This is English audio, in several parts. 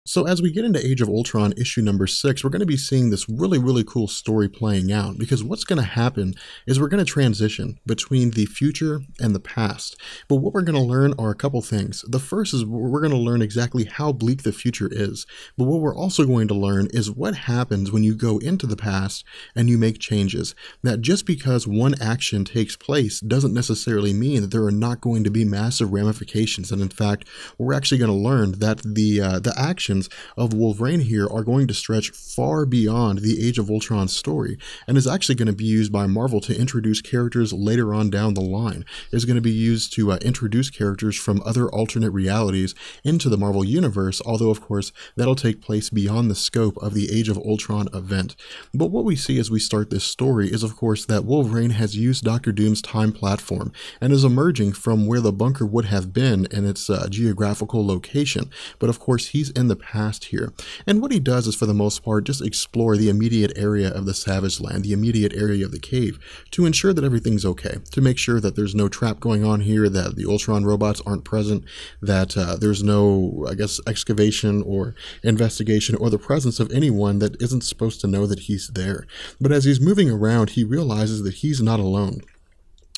So as we get into Age of Ultron issue number 6, we're going to be seeing this really cool story playing out, because what's going to happen is we're going to transition between the future and the past. But what we're going to learn are a couple things. The first is we're going to learn exactly how bleak the future is. But what we're also going to learn is what happens when you go into the past and you make changes. That just because one action takes place doesn't necessarily mean that there are not going to be massive ramifications. And in fact, we're actually going to learn that the actions of Wolverine here are going to stretch far beyond the Age of Ultron story, and is actually going to be used by Marvel to introduce characters later on down the line. It's going to be used to introduce characters from other alternate realities into the Marvel Universe, although of course that'll take place beyond the scope of the Age of Ultron event. But what we see as we start this story is of course that Wolverine has used Doctor Doom's time platform and is emerging from where the bunker would have been in its geographical location. But of course he's in the past here. And what he does is for the most part just explore the immediate area of the Savage Land, the immediate area of the cave, to ensure that everything's okay, to make sure that there's no trap going on here, that the Ultron robots aren't present, that there's no, I guess, excavation or investigation or the presence of anyone that isn't supposed to know that he's there. But as he's moving around, he realizes that he's not alone.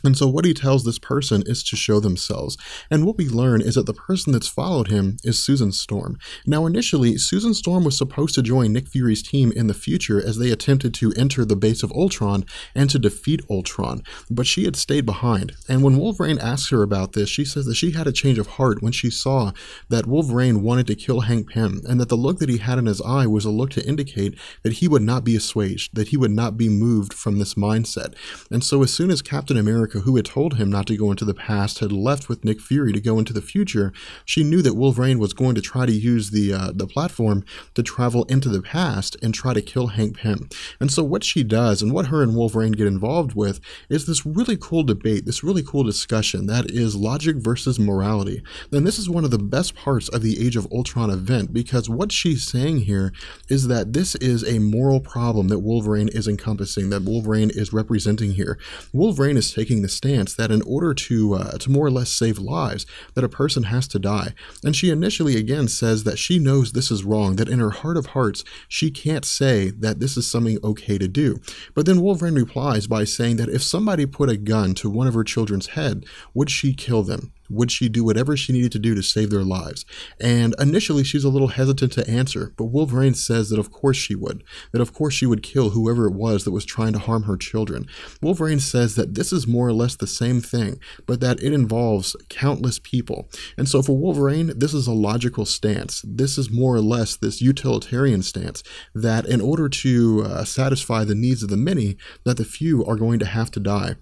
And so what he tells this person is to show themselves. And what we learn is that the person that's followed him is Susan Storm. Now initially, Susan Storm was supposed to join Nick Fury's team in the future as they attempted to enter the base of Ultron and to defeat Ultron, but she had stayed behind. And when Wolverine asks her about this, she says that she had a change of heart when she saw that Wolverine wanted to kill Hank Pym, and that the look that he had in his eye was a look to indicate that he would not be assuaged, that he would not be moved from this mindset. And so as soon as Captain America, who had told him not to go into the past, had left with Nick Fury to go into the future, she knew that Wolverine was going to try to use the platform to travel into the past and try to kill Hank Pym. And so what she does, and what her and Wolverine get involved with, is this really cool debate, this really cool discussion that is logic versus morality. And this is one of the best parts of the Age of Ultron event, because what she's saying here is that this is a moral problem that Wolverine is encompassing, that Wolverine is representing here. Wolverine is taking the stance that in order to more or less save lives, that a person has to die. And she initially again says that she knows this is wrong, that in her heart of hearts she can't say that this is something okay to do. But then Wolverine replies by saying that if somebody put a gun to one of her children's head, would she kill them? Would she do whatever she needed to do to save their lives? And initially she's a little hesitant to answer, but Wolverine says that of course she would, that of course she would kill whoever it was that was trying to harm her children. Wolverine says that this is more or less the same thing, but that it involves countless people. And so for Wolverine, this is a logical stance. This is more or less this utilitarian stance, that in order to satisfy the needs of the many, that the few are going to have to die.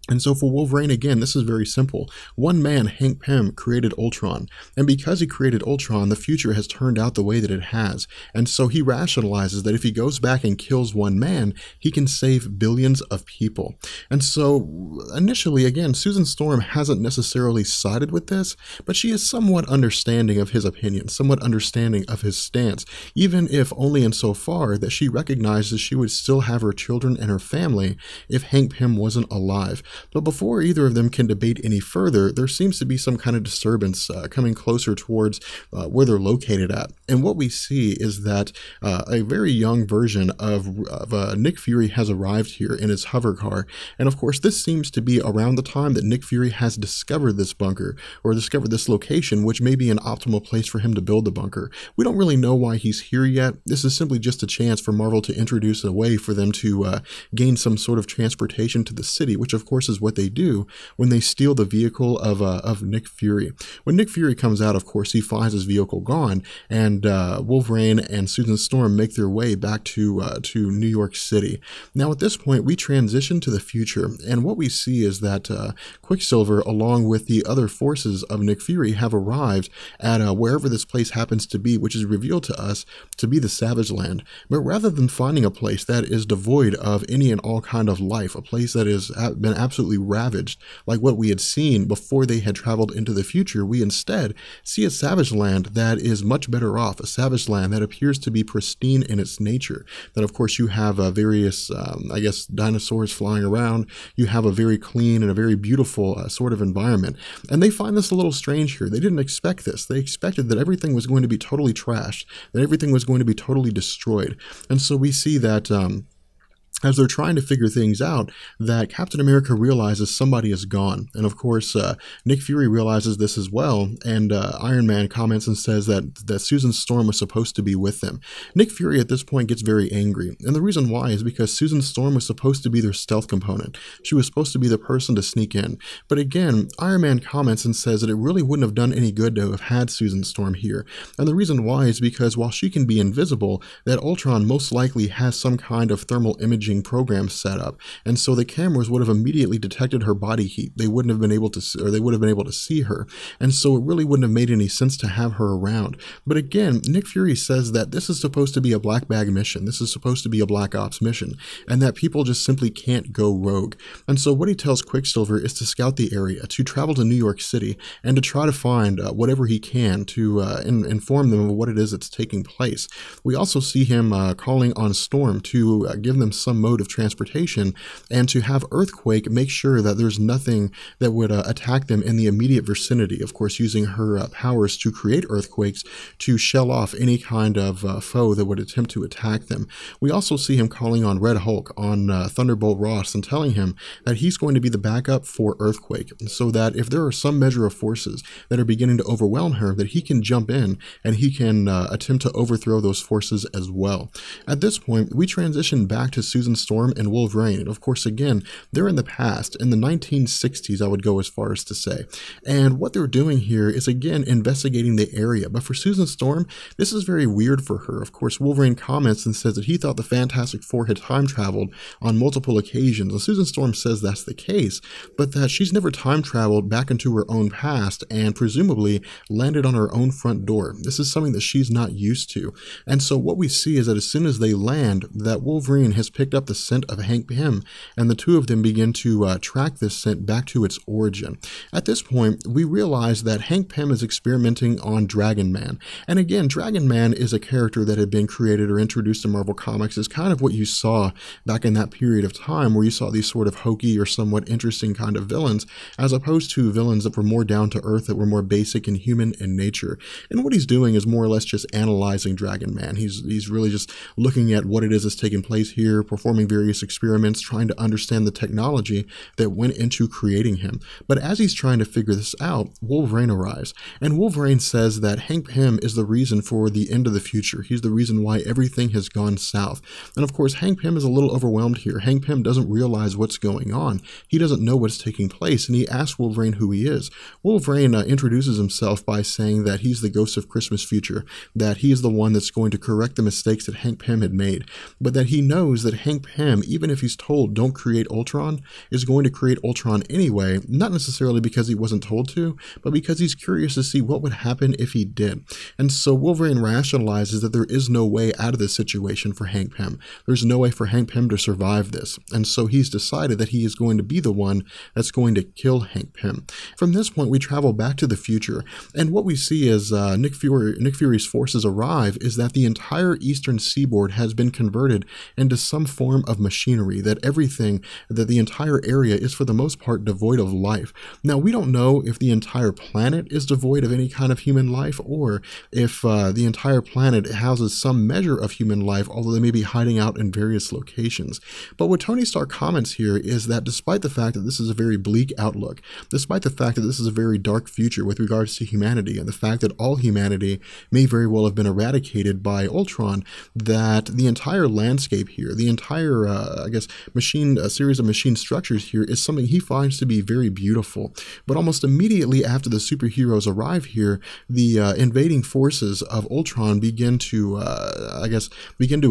And so for Wolverine, again, this is very simple. One man, Hank Pym, created Ultron. And because he created Ultron, the future has turned out the way that it has. And so he rationalizes that if he goes back and kills one man, he can save billions of people. And so initially, again, Susan Storm hasn't necessarily sided with this, but she is somewhat understanding of his opinion, somewhat understanding of his stance, even if only insofar that she recognizes she would still have her children and her family if Hank Pym wasn't alive. But before either of them can debate any further, there seems to be some kind of disturbance coming closer towards where they're located at. And what we see is that a very young version of Nick Fury has arrived here in his hover car. And of course, this seems to be around the time that Nick Fury has discovered this bunker, or discovered this location, which may be an optimal place for him to build the bunker. We don't really know why he's here yet. This is simply just a chance for Marvel to introduce a way for them to gain some sort of transportation to the city, which of course is what they do when they steal the vehicle of Nick Fury. When Nick Fury comes out, of course, he finds his vehicle gone, and Wolverine and Susan Storm make their way back to New York City. Now, at this point, we transition to the future, and what we see is that Quicksilver, along with the other forces of Nick Fury, have arrived at wherever this place happens to be, which is revealed to us to be the Savage Land. But rather than finding a place that is devoid of any and all kind of life, a place that has been absolutely ravaged like what we had seen before they had traveled into the future. We instead see a savage land that is much better off, a savage land that appears to be pristine in its nature. That, of course, you have various, I guess, dinosaurs flying around. You have a very clean and a very beautiful sort of environment. And they find this a little strange here. They didn't expect this. They expected that everything was going to be totally trashed, that everything was going to be totally destroyed. And so we see that as they're trying to figure things out, that Captain America realizes somebody is gone. And of course, Nick Fury realizes this as well, and Iron Man comments and says that Susan Storm was supposed to be with them. Nick Fury at this point gets very angry, and the reason why is because Susan Storm was supposed to be their stealth component. She was supposed to be the person to sneak in. But again, Iron Man comments and says that it really wouldn't have done any good to have had Susan Storm here. And the reason why is because while she can be invisible, that Ultron most likely has some kind of thermal imaging program set up, and so the cameras would have immediately detected her body heat. They wouldn't have been able to, or they would have been able to see her, and so it really wouldn't have made any sense to have her around. But again, Nick Fury says that this is supposed to be a black bag mission. This is supposed to be a black ops mission, and that people just simply can't go rogue. And so what he tells Quicksilver is to scout the area, to travel to New York City, and to try to find whatever he can to inform them of what it is that's taking place. We also see him calling on Storm to give them some mode of transportation, and to have Earthquake make sure that there's nothing that would attack them in the immediate vicinity. Of course, using her powers to create earthquakes to shell off any kind of foe that would attempt to attack them. We also see him calling on Red Hulk, on Thunderbolt Ross, and telling him that he's going to be the backup for Earthquake, so that if there are some measure of forces that are beginning to overwhelm her, that he can jump in and he can attempt to overthrow those forces as well. At this point, we transition back to Susan Storm and Wolverine. And of course, again, they're in the past, in the 1960s, I would go as far as to say. And what they're doing here is, again, investigating the area. But for Susan Storm, this is very weird for her. Of course, Wolverine comments and says that he thought the Fantastic Four had time traveled on multiple occasions. And Susan Storm says that's the case, but that she's never time traveled back into her own past and presumably landed on her own front door. This is something that she's not used to. And so what we see is that as soon as they land, that Wolverine has picked up the scent of Hank Pym, and the two of them begin to track this scent back to its origin. At this point, we realize that Hank Pym is experimenting on Dragon Man. And again, Dragon Man is a character that had been created or introduced in Marvel Comics as kind of what you saw back in that period of time, where you saw these sort of hokey or somewhat interesting kind of villains, as opposed to villains that were more down to earth, that were more basic and human in nature. And what he's doing is more or less just analyzing Dragon Man. He's really just looking at what it is that's taking place here, performing various experiments, trying to understand the technology that went into creating him. But as he's trying to figure this out, Wolverine arrives, and Wolverine says that Hank Pym is the reason for the end of the future. He's the reason why everything has gone south. And of course, Hank Pym is a little overwhelmed here. Hank Pym doesn't realize what's going on. He doesn't know what's taking place, and he asks Wolverine who he is. Wolverine introduces himself by saying that he's the ghost of Christmas future, that he is the one that's going to correct the mistakes that Hank Pym had made, but that he knows that Hank Pym, even if he's told don't create Ultron, is going to create Ultron anyway, not necessarily because he wasn't told to, but because he's curious to see what would happen if he did. And so Wolverine rationalizes that there is no way out of this situation for Hank Pym. There's no way for Hank Pym to survive this. And so he's decided that he is going to be the one that's going to kill Hank Pym. From this point, we travel back to the future, and what we see as Nick Fury's forces arrive is that the entire eastern seaboard has been converted into some form of machinery, that the entire area is for the most part devoid of life. Now, we don't know if the entire planet is devoid of any kind of human life, or if the entire planet houses some measure of human life, although they may be hiding out in various locations. But what Tony Stark comments here is that despite the fact that this is a very bleak outlook, despite the fact that this is a very dark future with regards to humanity, and the fact that all humanity may very well have been eradicated by Ultron, that the entire landscape here, the entire, series of machine structures here is something he finds to be very beautiful. But almost immediately after the superheroes arrive here, the invading forces of Ultron begin to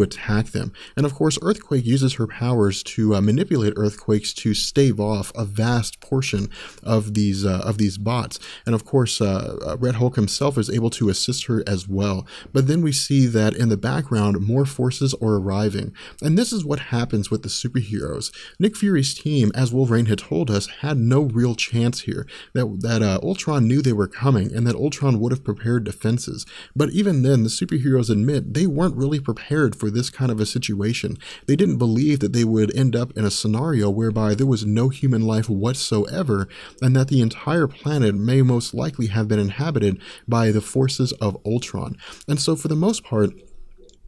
attack them. And of course, Earthquake uses her powers to manipulate earthquakes to stave off a vast portion of these bots. And of course, Red Hulk himself is able to assist her as well. But then we see that in the background, more forces are arriving. And this is what happens with the superheroes. Nick Fury's team, as Wolverine had told us, had no real chance here. That Ultron knew they were coming and that Ultron would have prepared defenses. But even then, the superheroes admit they weren't really prepared for this kind of a situation. They didn't believe that they would end up in a scenario whereby there was no human life whatsoever and that the entire planet may most likely have been inhabited by the forces of Ultron. And so for the most part,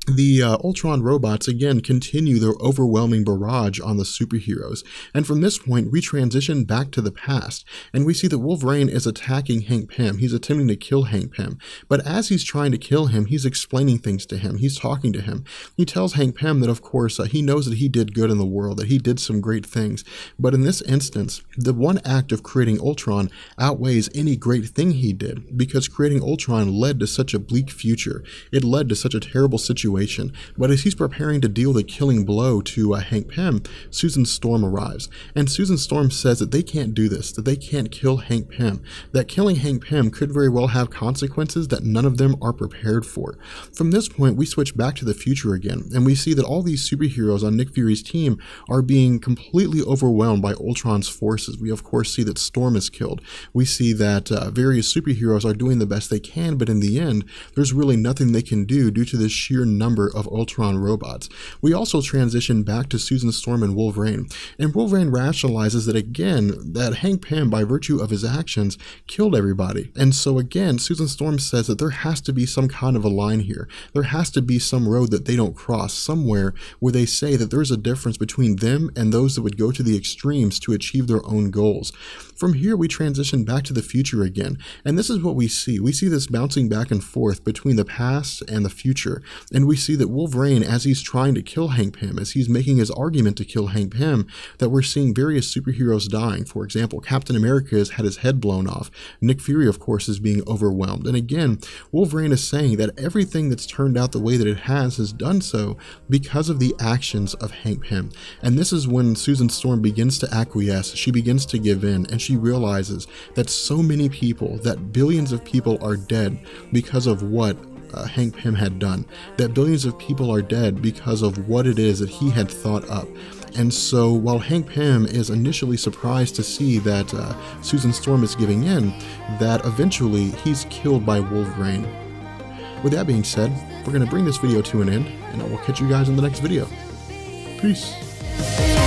the Ultron robots again continue their overwhelming barrage on the superheroes, and from this point we transition back to the past, and we see that Wolverine is attacking Hank Pym. He's attempting to kill Hank Pym, but as he's trying to kill him, he's explaining things to him, he's talking to him. He tells Hank Pym that of course he knows that he did good in the world, that he did some great things, but in this instance, the one act of creating Ultron outweighs any great thing he did, because creating Ultron led to such a bleak future. It led to such a terrible situation. But as he's preparing to deal the killing blow to Hank Pym, Susan Storm arrives. And Susan Storm says that they can't do this, that they can't kill Hank Pym, that killing Hank Pym could very well have consequences that none of them are prepared for. From this point, we switch back to the future again, and we see that all these superheroes on Nick Fury's team are being completely overwhelmed by Ultron's forces. We of course see that Storm is killed. We see that various superheroes are doing the best they can, but in the end, there's really nothing they can do due to this sheer number of Ultron robots. We also transition back to Susan Storm and Wolverine rationalizes that again, that Hank Pym, by virtue of his actions, killed everybody. And so again, Susan Storm says that there has to be some kind of a line here. There has to be some road that they don't cross, somewhere where they say that there's a difference between them and those that would go to the extremes to achieve their own goals. From here, we transition back to the future again, and this is what we see. We see this bouncing back and forth between the past and the future, and we see that Wolverine, as he's trying to kill Hank Pym, as he's making his argument to kill Hank Pym, that we're seeing various superheroes dying. For example, Captain America has had his head blown off. Nick Fury, of course, is being overwhelmed. And again, Wolverine is saying that everything that's turned out the way that it has done so because of the actions of Hank Pym. And this is when Susan Storm begins to acquiesce. She begins to give in, and she realizes that so many people, that billions of people are dead because of what Hank Pym had done, that billions of people are dead because of what it is that he had thought up. And so while Hank Pym is initially surprised to see that Susan Storm is giving in, that eventually he's killed by Wolverine. With that being said, we're going to bring this video to an end, and I will catch you guys in the next video. Peace.